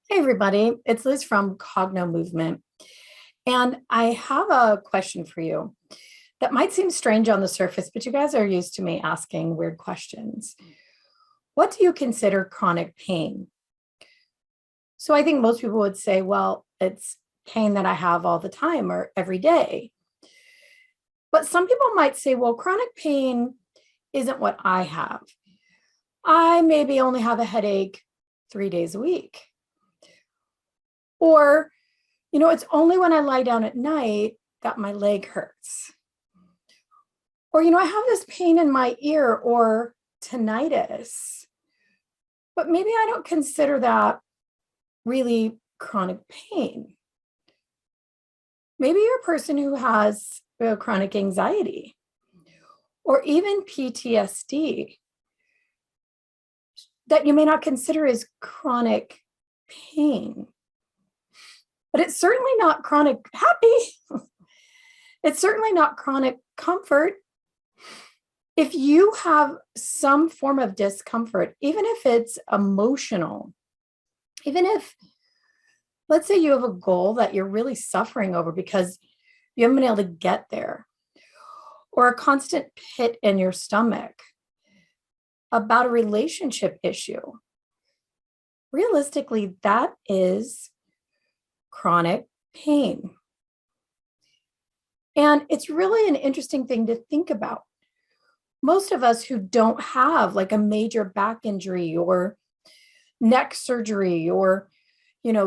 Hey everybody, it's Liz from Cognomovement, and I have a question for you that might seem strange on the surface, but you guys are used to me asking weird questions. What do you consider chronic pain? So I think most people would say, well, it's pain that I have all the time or every day. But some people might say, well, chronic pain isn't what I have. I maybe only have a headache 3 days a week. Or it's only when I lie down at night that my leg hurts. Or, I have this pain in my ear or tinnitus, but maybe I don't consider that really chronic pain. Maybe you're a person who has chronic anxiety or even PTSD that you may not consider as chronic pain. But it's certainly not chronic happy. It's certainly not chronic comfort. If you have some form of discomfort, even if it's emotional, even if, let's say you have a goal that you're really suffering over because you haven't been able to get there, or a constant pit in your stomach about a relationship issue, realistically, that is chronic pain. And it's really an interesting thing to think about. Most of us who don't have like a major back injury or neck surgery or,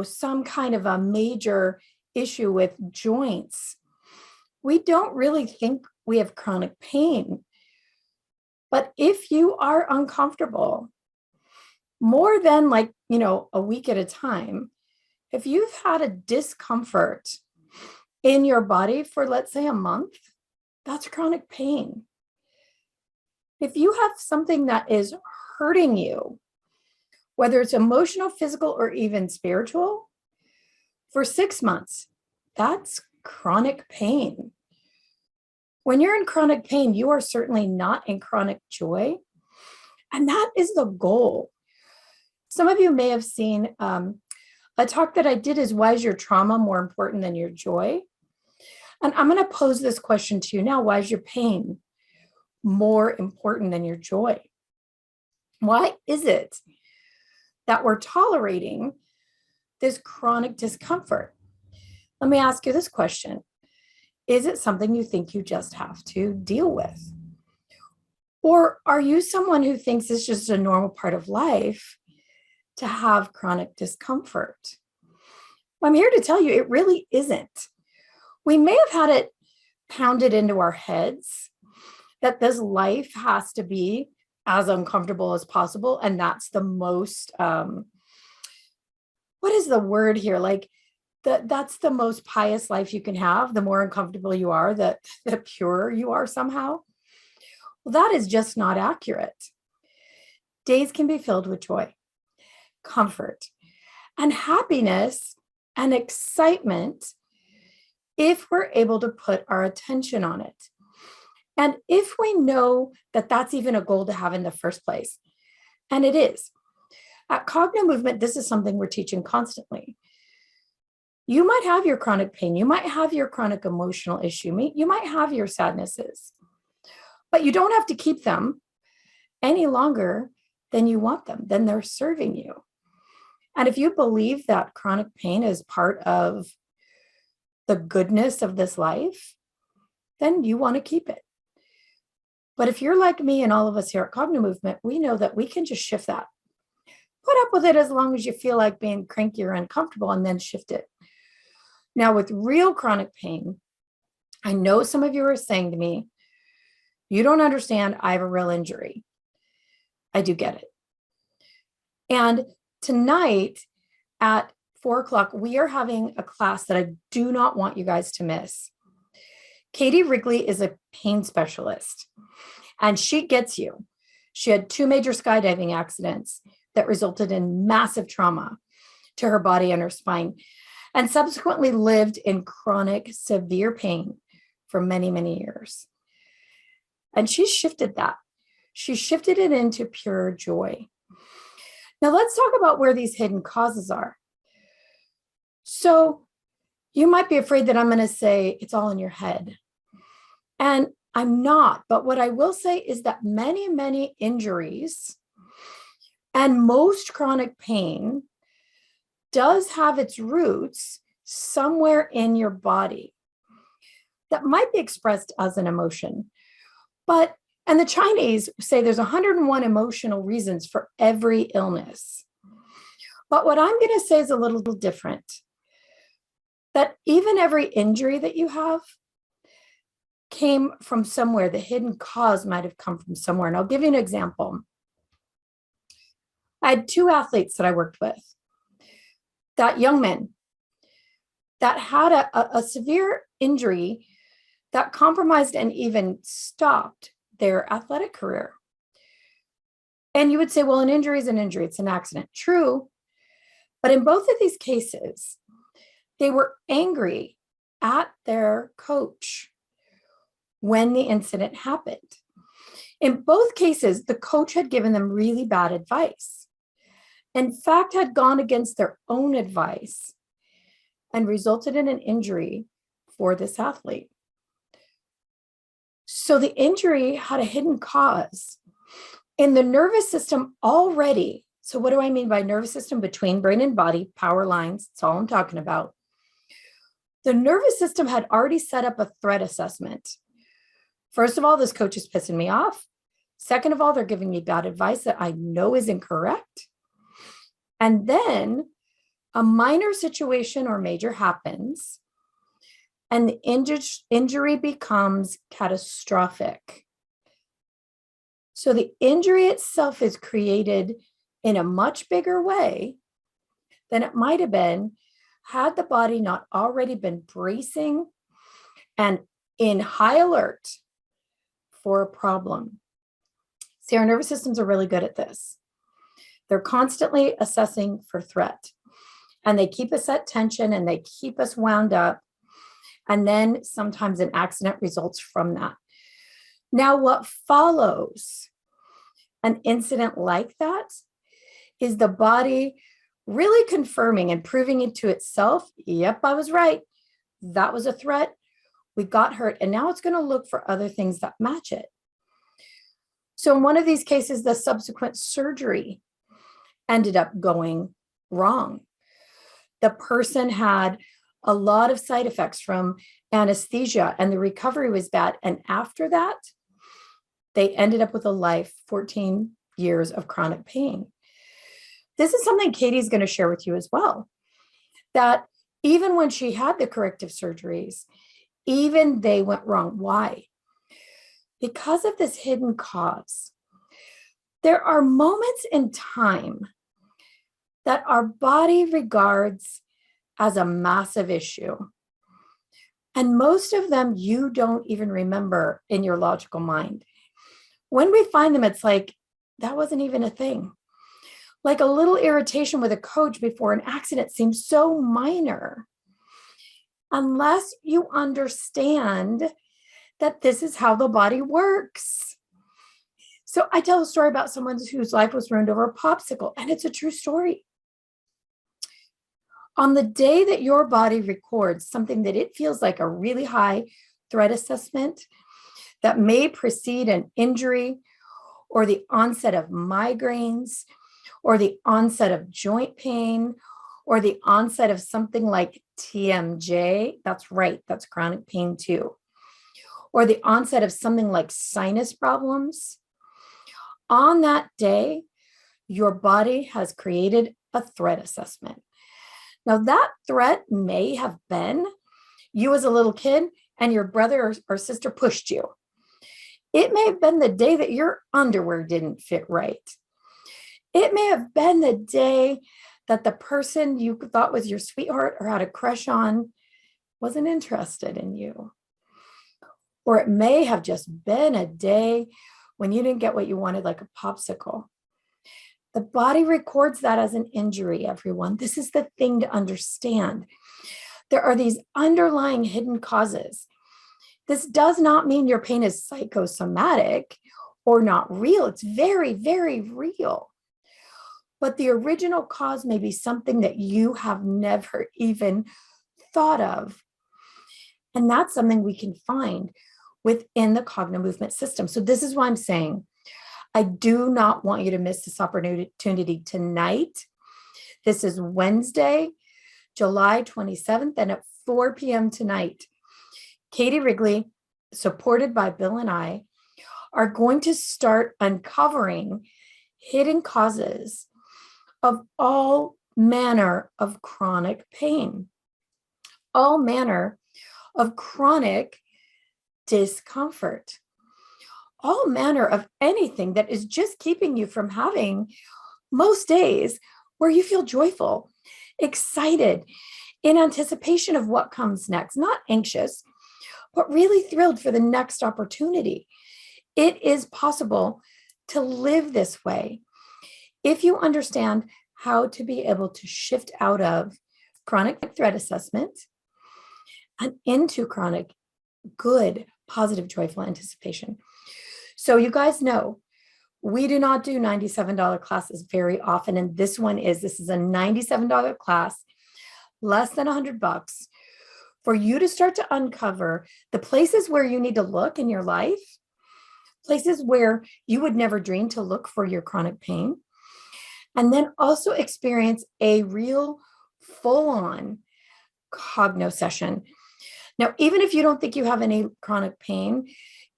some kind of a major issue with joints, we don't really think we have chronic pain. But if you are uncomfortable more than a week at a time, if you've had a discomfort in your body for, let's say, a month, that's chronic pain. If you have something that is hurting you, whether it's emotional, physical, or even spiritual, for 6 months, that's chronic pain. When you're in chronic pain, you are certainly not in chronic joy. And that is the goal. Some of you may have seen a talk that I did is, why is your trauma more important than your joy? And I'm going to pose this question to you now. Why is your pain more important than your joy? Why is it that we're tolerating this chronic discomfort? Let me ask you this question. Is it something you think you just have to deal with? Or are you someone who thinks it's just a normal part of life to have chronic discomfort? Well, I'm here to tell you it really isn't. We may have had it pounded into our heads that this life has to be as uncomfortable as possible. And that's the most, what is the word here? That's the most pious life you can have. The more uncomfortable you are, the purer you are somehow. Well, that is just not accurate. Days can be filled with joy, comfort, and happiness and excitement if we're able to put our attention on it. And if we know that that's even a goal to have in the first place, and it is. At Cognomovement, this is something we're teaching constantly. You might have your chronic pain, you might have your chronic emotional issue, you might have your sadnesses, but you don't have to keep them any longer than you want them, than they're serving you. And if you believe that chronic pain is part of the goodness of this life, then you want to keep it. But if you're like me and all of us here at Cognomovement, we know that we can just shift that. Put up with it as long as you feel like being cranky or uncomfortable, and then shift it. Now, with real chronic pain, I know some of you are saying to me, you don't understand, I have a real injury. I do get it. And tonight at 4:00, we are having a class that I do not want you guys to miss. Katie Wrigley is a pain specialist, and she gets you. She had 2 major skydiving accidents that resulted in massive trauma to her body and her spine, and subsequently lived in chronic, severe pain for many, many years. And she shifted that. She shifted it into pure joy. Now let's talk about where these hidden causes are. So you might be afraid that I'm going to say it's all in your head. And I'm not. But what I will say is that many, many injuries and most chronic pain does have its roots somewhere in your body that might be expressed as an emotion. And the Chinese say there's 101 emotional reasons for every illness. But what I'm going to say is a little different. That even every injury that you have came from somewhere. The hidden cause might have come from somewhere. And I'll give you an example. I had two athletes that I worked with, that young men that had a severe injury that compromised and even stopped their athletic career. And you would say, well, an injury is an injury. It's an accident. True. But in both of these cases, they were angry at their coach when the incident happened. In both cases, the coach had given them really bad advice. In fact, had gone against their own advice and resulted in an injury for this athlete. So the injury had a hidden cause in the nervous system already. So what do I mean by nervous system? Between brain and body, power lines, that's all I'm talking about. The nervous system had already set up a threat assessment. First of all, this coach is pissing me off. Second of all, they're giving me bad advice that I know is incorrect. And then a minor situation or major happens, and the injury becomes catastrophic. So the injury itself is created in a much bigger way than it might have been had the body not already been bracing and in high alert for a problem. See, our nervous systems are really good at this. They're constantly assessing for threat, and they keep us at tension and they keep us wound up. And then sometimes an accident results from that. Now, what follows an incident like that is the body really confirming and proving it to itself, yep, I was right. That was a threat. We got hurt. And now it's going to look for other things that match it. So in one of these cases, the subsequent surgery ended up going wrong. The person had a lot of side effects from anesthesia and the recovery was bad. And after that, they ended up with a life, 14 years of chronic pain. This is something Katie's going to share with you as well, that even when she had the corrective surgeries, even they went wrong. Why? Because of this hidden cause. There are moments in time that our body regards as a massive issue. And most of them you don't even remember in your logical mind. When we find them, it's like, that wasn't even a thing. Like a little irritation with a coach before an accident seems so minor. Unless you understand that this is how the body works. So I tell a story about someone whose life was ruined over a popsicle, and it's a true story. On the day that your body records something that it feels like a really high threat assessment that may precede an injury or the onset of migraines or the onset of joint pain or the onset of something like TMJ, that's right, that's chronic pain too, or the onset of something like sinus problems, on that day, your body has created a threat assessment. Now, that threat may have been you as a little kid and your brother or sister pushed you. It may have been the day that your underwear didn't fit right. It may have been the day that the person you thought was your sweetheart or had a crush on wasn't interested in you. Or it may have just been a day when you didn't get what you wanted, like a popsicle. The body records that as an injury, everyone. This is the thing to understand. There are these underlying hidden causes. This does not mean your pain is psychosomatic or not real. It's very, very real. but the original cause may be something that you have never even thought of. And that's something we can find within the Cognomovement system. So this is why I'm saying, I do not want you to miss this opportunity tonight. This is Wednesday, July 27th, and at 4 p.m. tonight, Katie Wrigley, supported by Bill and I, are going to start uncovering hidden causes of all manner of chronic pain, all manner of chronic discomfort, all manner of anything that is just keeping you from having most days where you feel joyful, excited, in anticipation of what comes next, not anxious, but really thrilled for the next opportunity. It is possible to live this way if you understand how to be able to shift out of chronic threat assessment and into chronic, good, positive, joyful anticipation. So you guys know, we do not do $97 classes very often. And this is a $97 class, less than $100, for you to start to uncover the places where you need to look in your life, places where you would never dream to look for your chronic pain, and then also experience a real full-on Cogno session. Now, even if you don't think you have any chronic pain,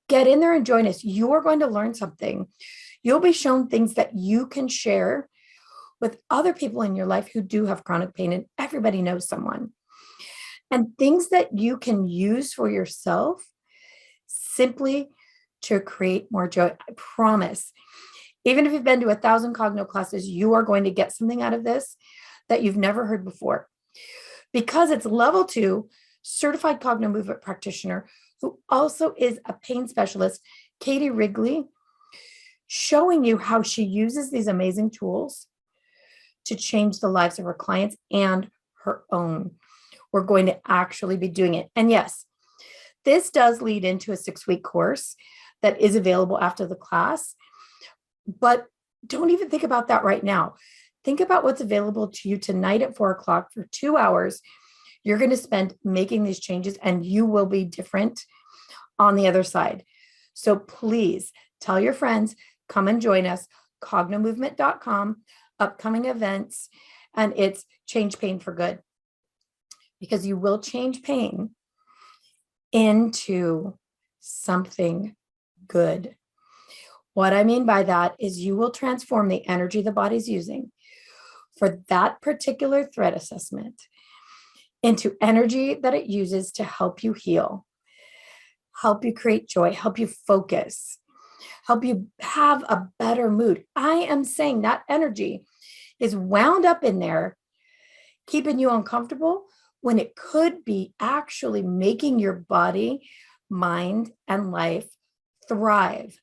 get in there and join us. You are going to learn something. You'll be shown things that you can share with other people in your life who do have chronic pain, and everybody knows someone. And things that you can use for yourself simply to create more joy. I promise. Even if you've been to 1,000 Cogno classes, you are going to get something out of this that you've never heard before. Because it's level 2 certified Cogno movement practitioner who also is a pain specialist, Katie Wrigley, showing you how she uses these amazing tools to change the lives of her clients and her own. We're going to actually be doing it. And yes, this does lead into a 6-week course that is available after the class, but don't even think about that right now. Think about what's available to you tonight at 4 o'clock for 2 hours. You're going to spend making these changes, and you will be different on the other side. So please tell your friends, come and join us, cognomovement.com, upcoming events, and it's Change Pain for Good. Because you will change pain into something good. What I mean by that is you will transform the energy the body's using for that particular threat assessment into energy that it uses to help you heal, help you create joy, help you focus, help you have a better mood. I am saying that energy is wound up in there, keeping you uncomfortable when it could be actually making your body, mind, and life thrive.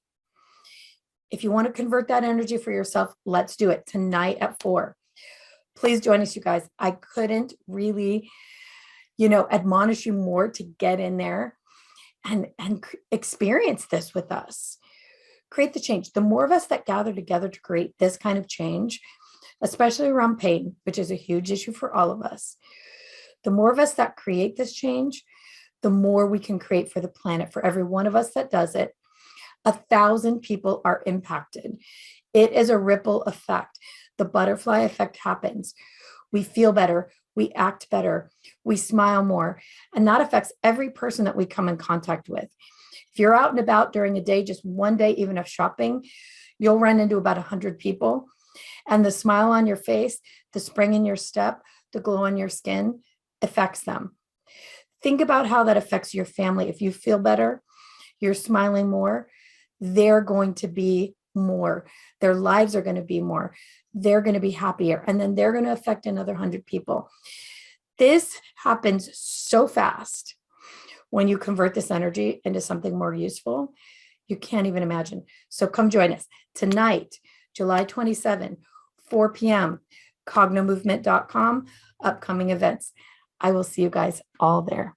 If you want to convert that energy for yourself, let's do it tonight at 4. Please join us, you guys. I couldn't really, admonish you more to get in there and experience this with us. Create the change. The more of us that gather together to create this kind of change, especially around pain, which is a huge issue for all of us, the more of us that create this change, the more we can create for the planet. For every one of us that does it, 1,000 people are impacted. It is a ripple effect. The butterfly effect happens. We feel better. We act better. We smile more. And that affects every person that we come in contact with. If you're out and about during a day, just one day, even of shopping, you'll run into about 100 people. And the smile on your face, the spring in your step, the glow on your skin affects them. Think about how that affects your family. If you feel better, you're smiling more, they're going to be more. Their lives are going to be more. They're going to be happier. And then they're going to affect another 100 people. This happens so fast when you convert this energy into something more useful. You can't even imagine. So come join us tonight, July 27, 4 p.m., cognomovement.com, upcoming events. I will see you guys all there.